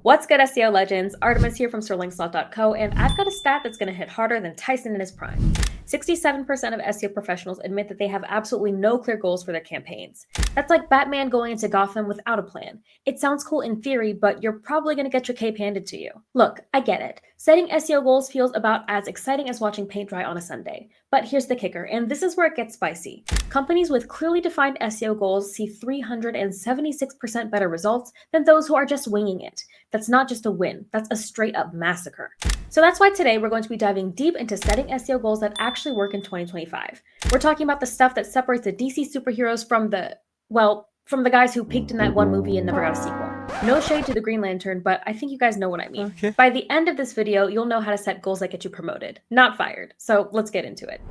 What's good, SEO legends? Artemis here from SirLinksalot.co, and I've got a stat that's going to hit harder than Tyson in his prime. 67% of SEO professionals admit that they have absolutely no clear goals for their campaigns. That's like Batman going into Gotham without a plan. It sounds cool in theory, but you're probably going to get your cape handed to you. Look, I get it. Setting SEO goals feels about as exciting as watching paint dry on a Sunday. But here's the kicker, and this is where it gets spicy. Companies with clearly defined SEO goals see 376% better results than those who are just winging it. That's not just a win, that's a straight up massacre. So that's why today we're going to be diving deep into setting SEO goals that actually work in 2025. We're talking about the stuff that separates the DC superheroes from the guys who peaked in that one movie and never got a sequel. No shade to the Green Lantern, but I think you guys know what I mean. Okay. By the end of this video, you'll know how to set goals that get you promoted, not fired. So let's get into it.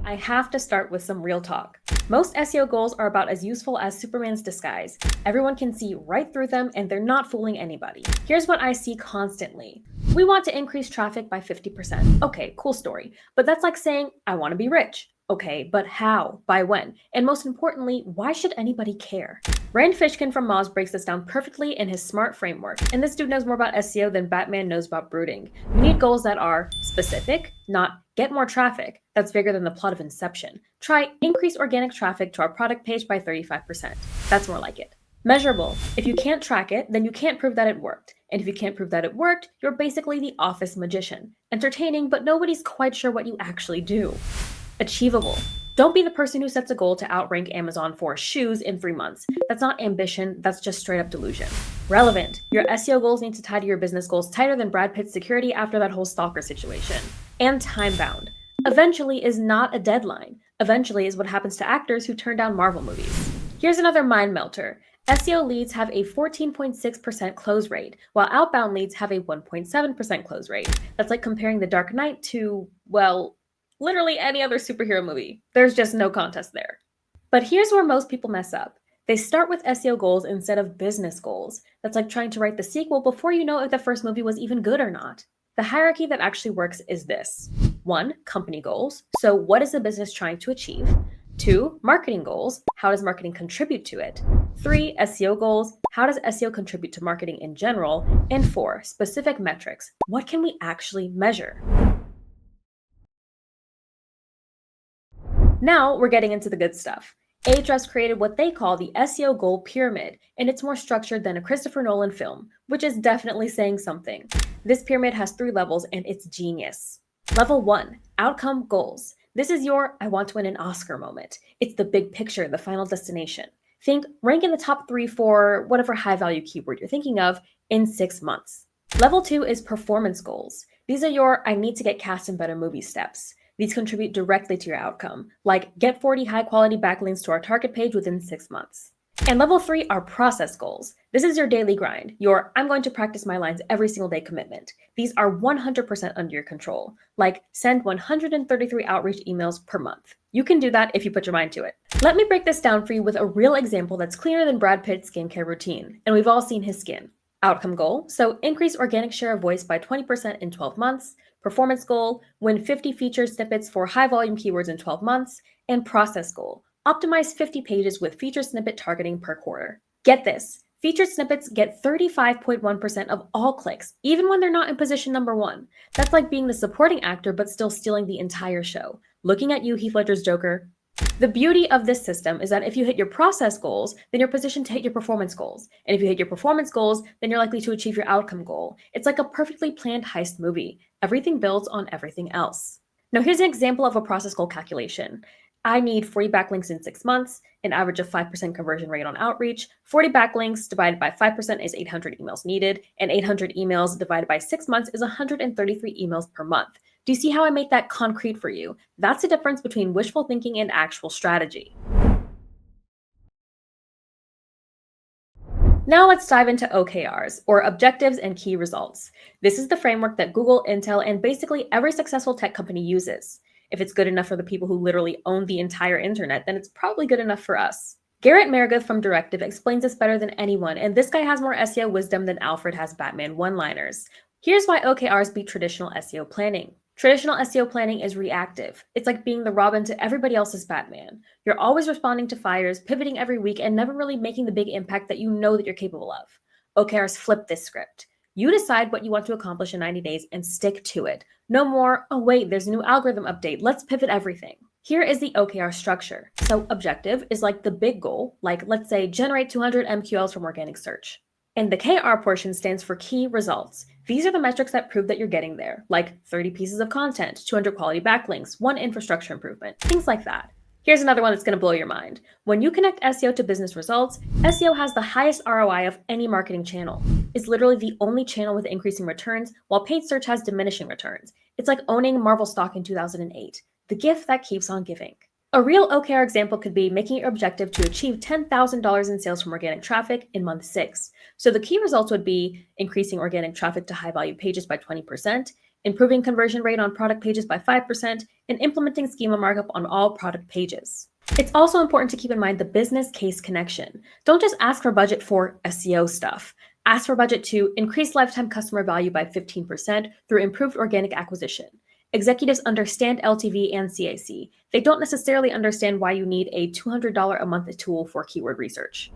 I have to start with some real talk. Most SEO goals are about as useful as Superman's disguise. Everyone can see right through them and they're not fooling anybody. Here's what I see constantly. We want to increase traffic by 50%. Okay, cool story. But that's like saying, I want to be rich. Okay, but how? By when? And most importantly, why should anybody care? Rand Fishkin from Moz breaks this down perfectly in his SMART framework, and this dude knows more about SEO than Batman knows about brooding. You need goals that are specific, not get more traffic. That's bigger than the plot of Inception. Try increase organic traffic to our product page by 35%. That's more like it. Measurable. If you can't track it, then you can't prove that it worked. And if you can't prove that it worked, you're basically the office magician. Entertaining, but nobody's quite sure what you actually do. Achievable. Don't be the person who sets a goal to outrank Amazon for shoes in 3 months. That's not ambition, that's just straight up delusion. Relevant. Your SEO goals need to tie to your business goals tighter than Brad Pitt's security after that whole stalker situation. And time-bound. Eventually is not a deadline. Eventually is what happens to actors who turn down Marvel movies. Here's another mind melter. SEO leads have a 14.6% close rate, while outbound leads have a 1.7% close rate. That's like comparing The Dark Knight to, well, literally any other superhero movie. There's just no contest there. But here's where most people mess up. They start with SEO goals instead of business goals. That's like trying to write the sequel before you know if the first movie was even good or not. The hierarchy that actually works is this. 1. Company goals. So what is the business trying to achieve? 2. Marketing goals. How does marketing contribute to it? 3. SEO goals. How does SEO contribute to marketing in general? And 4. Specific metrics. What can we actually measure? Now we're getting into the good stuff. Ahrefs created what they call the SEO goal pyramid, and it's more structured than a Christopher Nolan film, which is definitely saying something. This pyramid has 3 levels and it's genius. Level 1, outcome goals. This is your I want to win an Oscar moment. It's the big picture, the final destination. Think rank in the top 3 for whatever high value keyword you're thinking of in 6 months. Level 2 is performance goals. These are your I need to get cast in better movie steps. These contribute directly to your outcome, like get 40 high-quality backlinks to our target page within 6 months. And level 3 are process goals. This is your daily grind, your I'm going to practice my lines every single day commitment. These are 100% under your control, like send 133 outreach emails per month. You can do that if you put your mind to it. Let me break this down for you with a real example that's clearer than Brad Pitt's skincare routine, and we've all seen his skin. Outcome goal, so increase organic share of voice by 20% in 12 months. Performance goal, win 50 featured snippets for high volume keywords in 12 months. And process goal, optimize 50 pages with featured snippet targeting per quarter. Get this, featured snippets get 35.1% of all clicks, even when they're not in position number 1. That's like being the supporting actor but still stealing the entire show. Looking at you, Heath Ledger's Joker. The beauty of this system is that if you hit your process goals, then you're positioned to hit your performance goals. And if you hit your performance goals, then you're likely to achieve your outcome goal. It's like a perfectly planned heist movie. Everything builds on everything else. Now here's an example of a process goal calculation. I need 40 backlinks in 6 months, an average of 5% conversion rate on outreach. 40 backlinks divided by 5% is 800 emails needed, and 800 emails divided by 6 months is 133 emails per month. Do you see how I make that concrete for you? That's the difference between wishful thinking and actual strategy. Now let's dive into OKRs, or Objectives and Key Results. This is the framework that Google, Intel, and basically every successful tech company uses. If it's good enough for the people who literally own the entire internet, then it's probably good enough for us. Garrett Meredith from Directive explains this better than anyone, and this guy has more SEO wisdom than Alfred has Batman one-liners. Here's why OKRs beat traditional SEO planning. Traditional SEO planning is reactive. It's like being the Robin to everybody else's Batman. You're always responding to fires, pivoting every week, and never really making the big impact that you know that you're capable of. OKRs flip this script. You decide what you want to accomplish in 90 days and stick to it. No more, oh wait, there's a new algorithm update, let's pivot everything. Here is the OKR structure. So objective is like the big goal, like let's say generate 200 MQLs from organic search. And the KR portion stands for key results. These are the metrics that prove that you're getting there, like 30 pieces of content, 200 quality backlinks, 1 infrastructure improvement, things like that. Here's another one that's going to blow your mind. When you connect SEO to business results, SEO has the highest ROI of any marketing channel. It's literally the only channel with increasing returns, while paid search has diminishing returns. It's like owning Marvel stock in 2008, the gift that keeps on giving. A real OKR example could be making your objective to achieve $10,000 in sales from organic traffic in month 6. So the key results would be increasing organic traffic to high-value pages by 20%, improving conversion rate on product pages by 5%, and implementing schema markup on all product pages. It's also important to keep in mind the business case connection. Don't just ask for budget for SEO stuff. Ask for budget to increase lifetime customer value by 15% through improved organic acquisition. Executives understand LTV and CAC. They don't necessarily understand why you need a $200 a month tool for keyword research.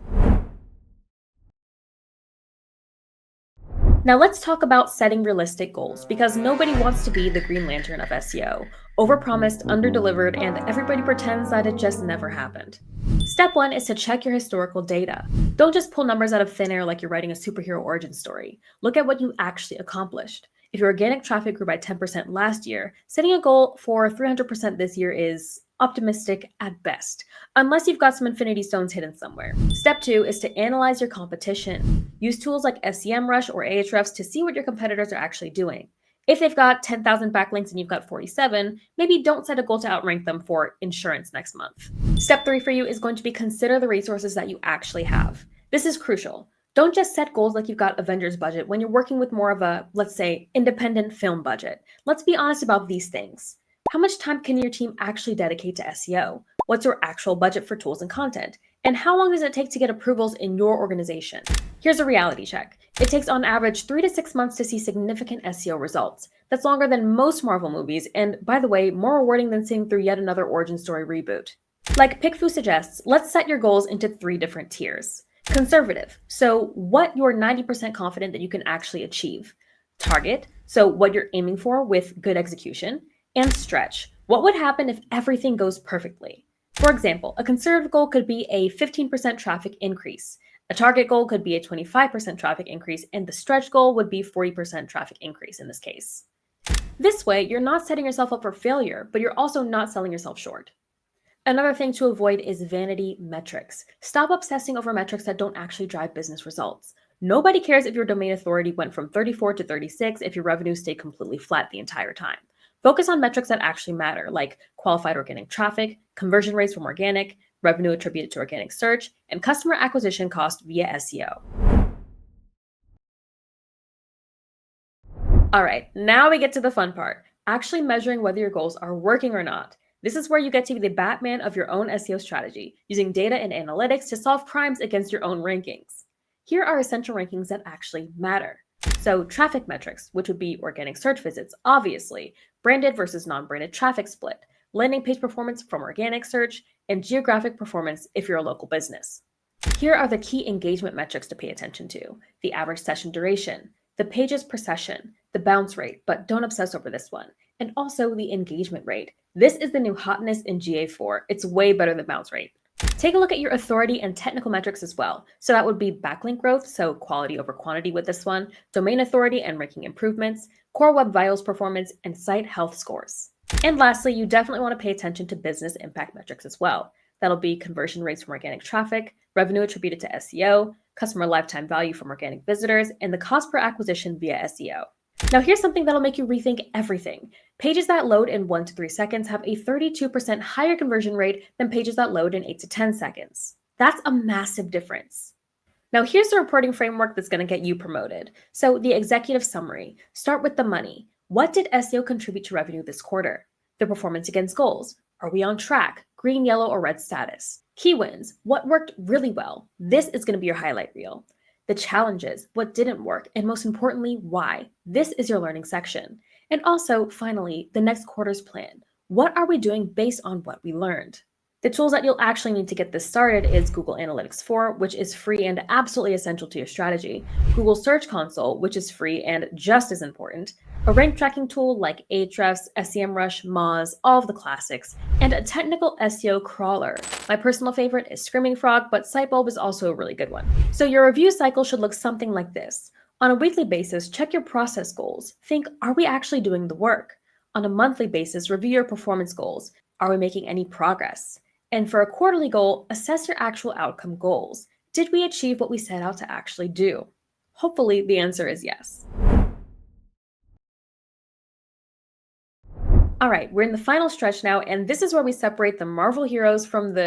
Now let's talk about setting realistic goals, because nobody wants to be the Green Lantern of SEO. Overpromised, underdelivered, and everybody pretends that it just never happened. Step 1 is to check your historical data. Don't just pull numbers out of thin air like you're writing a superhero origin story. Look at what you actually accomplished. If your organic traffic grew by 10% last year, setting a goal for 300% this year is optimistic at best, unless you've got some infinity stones hidden somewhere. Step 2 is to analyze your competition. Use tools like SEMrush or Ahrefs to see what your competitors are actually doing. If they've got 10,000 backlinks and you've got 47, maybe don't set a goal to outrank them for insurance next month. Step 3 for you is going to be consider the resources that you actually have. This is crucial. Don't just set goals like you've got Avengers budget when you're working with more of a, let's say, independent film budget. Let's be honest about these things. How much time can your team actually dedicate to SEO? What's your actual budget for tools and content? And how long does it take to get approvals in your organization? Here's a reality check. It takes on average 3 to 6 months to see significant SEO results. That's longer than most Marvel movies, and by the way, more rewarding than sitting through yet another origin story reboot. Like PickFu suggests, let's set your goals into 3 different tiers. Conservative, so what you're 90% confident that you can actually achieve. Target, so what you're aiming for with good execution. And stretch, what would happen if everything goes perfectly? For example, a conservative goal could be a 15% traffic increase. A target goal could be a 25% traffic increase, and the stretch goal would be 40% traffic increase in this case. This way, you're not setting yourself up for failure, but you're also not selling yourself short. Another thing to avoid is vanity metrics. Stop obsessing over metrics that don't actually drive business results. Nobody cares if your domain authority went from 34 to 36 if your revenue stayed completely flat the entire time. Focus on metrics that actually matter, like qualified organic traffic, conversion rates from organic, revenue attributed to organic search, and customer acquisition cost via SEO. All right, now we get to the fun part, actually measuring whether your goals are working or not. This is where you get to be the Batman of your own SEO strategy, using data and analytics to solve crimes against your own rankings. Here are essential rankings that actually matter. So traffic metrics, which would be organic search visits, obviously, branded versus non-branded traffic split, landing page performance from organic search, and geographic performance if you're a local business. Here are the key engagement metrics to pay attention to: the average session duration, the pages per session, the bounce rate, but don't obsess over this one, and also the engagement rate. This is the new hotness in GA4. It's way better than bounce rate. Take a look at your authority and technical metrics as well. So that would be backlink growth, so quality over quantity with this one, domain authority and ranking improvements, core web vitals performance, and site health scores. And lastly, you definitely want to pay attention to business impact metrics as well. That'll be conversion rates from organic traffic, revenue attributed to SEO, customer lifetime value from organic visitors, and the cost per acquisition via SEO. Now here's something that'll make you rethink everything. Pages that load in 1 to 3 seconds have a 32% higher conversion rate than pages that load in 8 to 10 seconds. That's a massive difference. Now here's the reporting framework that's going to get you promoted. So the executive summary. Start with the money. What did SEO contribute to revenue this quarter? The performance against goals. Are we on track? Green, yellow, or red status. Key wins. What worked really well? This is going to be your highlight reel. The challenges, what didn't work, and most importantly, why. This is your learning section. And also, finally, the next quarter's plan. What are we doing based on what we learned? The tools that you'll actually need to get this started is Google Analytics 4, which is free and absolutely essential to your strategy, Google Search Console, which is free and just as important, a rank tracking tool like Ahrefs, SEMrush, Moz, all of the classics, and a technical SEO crawler. My personal favorite is Screaming Frog, but Sitebulb is also a really good one. So your review cycle should look something like this. On a weekly basis, check your process goals. Think, are we actually doing the work? On a monthly basis, review your performance goals. Are we making any progress? And for a quarterly goal, assess your actual outcome goals. Did we achieve what we set out to actually do? Hopefully, the answer is yes. All right, we're in the final stretch now, and this is where we separate the Marvel heroes from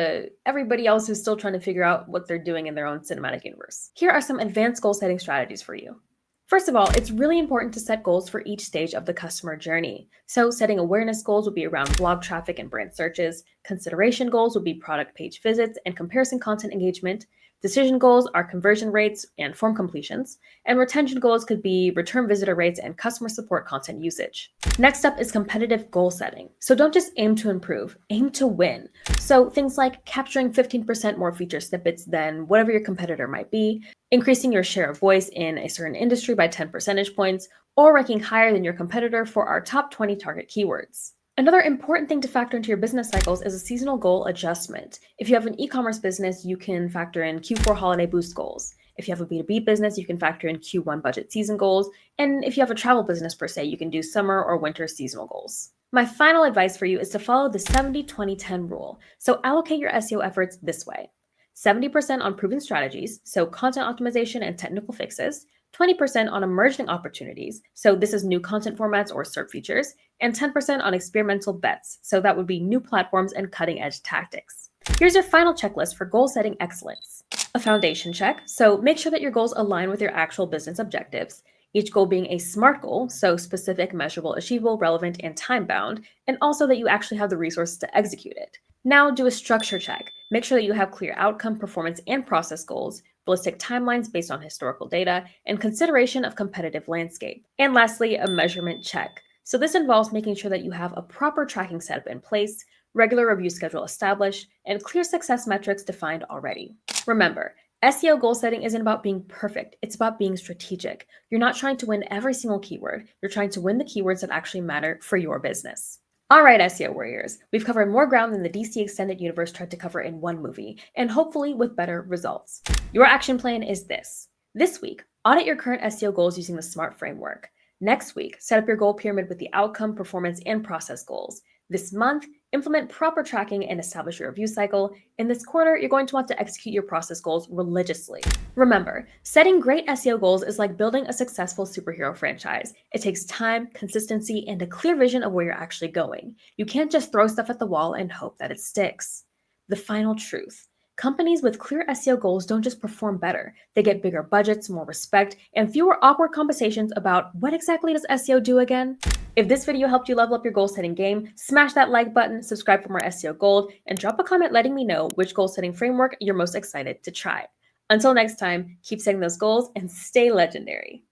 everybody else who's still trying to figure out what they're doing in their own cinematic universe. Here are some advanced goal setting strategies for you. First of all, it's really important to set goals for each stage of the customer journey. So setting awareness goals would be around blog traffic and brand searches. Consideration goals would be product page visits and comparison content engagement. Decision goals are conversion rates and form completions. And retention goals could be return visitor rates and customer support content usage. Next up is competitive goal setting. So don't just aim to improve, aim to win. So things like capturing 15% more feature snippets than whatever your competitor might be, increasing your share of voice in a certain industry by 10 percentage points, or ranking higher than your competitor for our top 20 target keywords. Another important thing to factor into your business cycles is a seasonal goal adjustment. If you have an e-commerce business, you can factor in Q4 holiday boost goals. If you have a B2B business, you can factor in Q1 budget season goals. And if you have a travel business per se, you can do summer or winter seasonal goals. My final advice for you is to follow the 70-20-10 rule. So allocate your SEO efforts this way. 70% on proven strategies, so content optimization and technical fixes, 20% on emerging opportunities, so this is new content formats or SERP features, and 10% on experimental bets, so that would be new platforms and cutting-edge tactics. Here's your final checklist for goal-setting excellence. A foundation check, so make sure that your goals align with your actual business objectives, each goal being a SMART goal, so specific, measurable, achievable, relevant, and time-bound, and also that you actually have the resources to execute it. Now do a structure check. Make sure that you have clear outcome, performance, and process goals, realistic timelines based on historical data, and consideration of competitive landscape. And lastly, a measurement check. So this involves making sure that you have a proper tracking setup in place, regular review schedule established, and clear success metrics defined already. Remember, SEO goal setting isn't about being perfect, it's about being strategic. You're not trying to win every single keyword, you're trying to win the keywords that actually matter for your business. All right, SEO warriors, we've covered more ground than the DC Extended Universe tried to cover in one movie, and hopefully with better results. Your action plan is this. This week, audit your current SEO goals using the SMART framework. Next week, set up your goal pyramid with the outcome, performance, and process goals. This month, implement proper tracking and establish your review cycle. In this quarter, you're going to want to execute your process goals religiously. Remember, setting great SEO goals is like building a successful superhero franchise. It takes time, consistency, and a clear vision of where you're actually going. You can't just throw stuff at the wall and hope that it sticks. The final truth. Companies with clear SEO goals don't just perform better. They get bigger budgets, more respect, and fewer awkward conversations about what exactly does SEO do again? If this video helped you level up your goal setting game, smash that like button, subscribe for more SEO gold, and drop a comment letting me know which goal setting framework you're most excited to try. Until next time, keep setting those goals and stay legendary.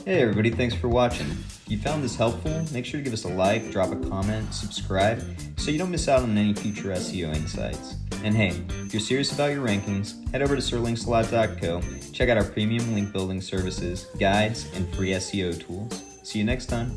Hey everybody, thanks for watching. If you found this helpful, make sure to give us a like, drop a comment, subscribe, so you don't miss out on any future SEO insights. And hey, if you're serious about your rankings, head over to SirLinksalot.co, check out our premium link building services, guides, and free SEO tools. See you next time.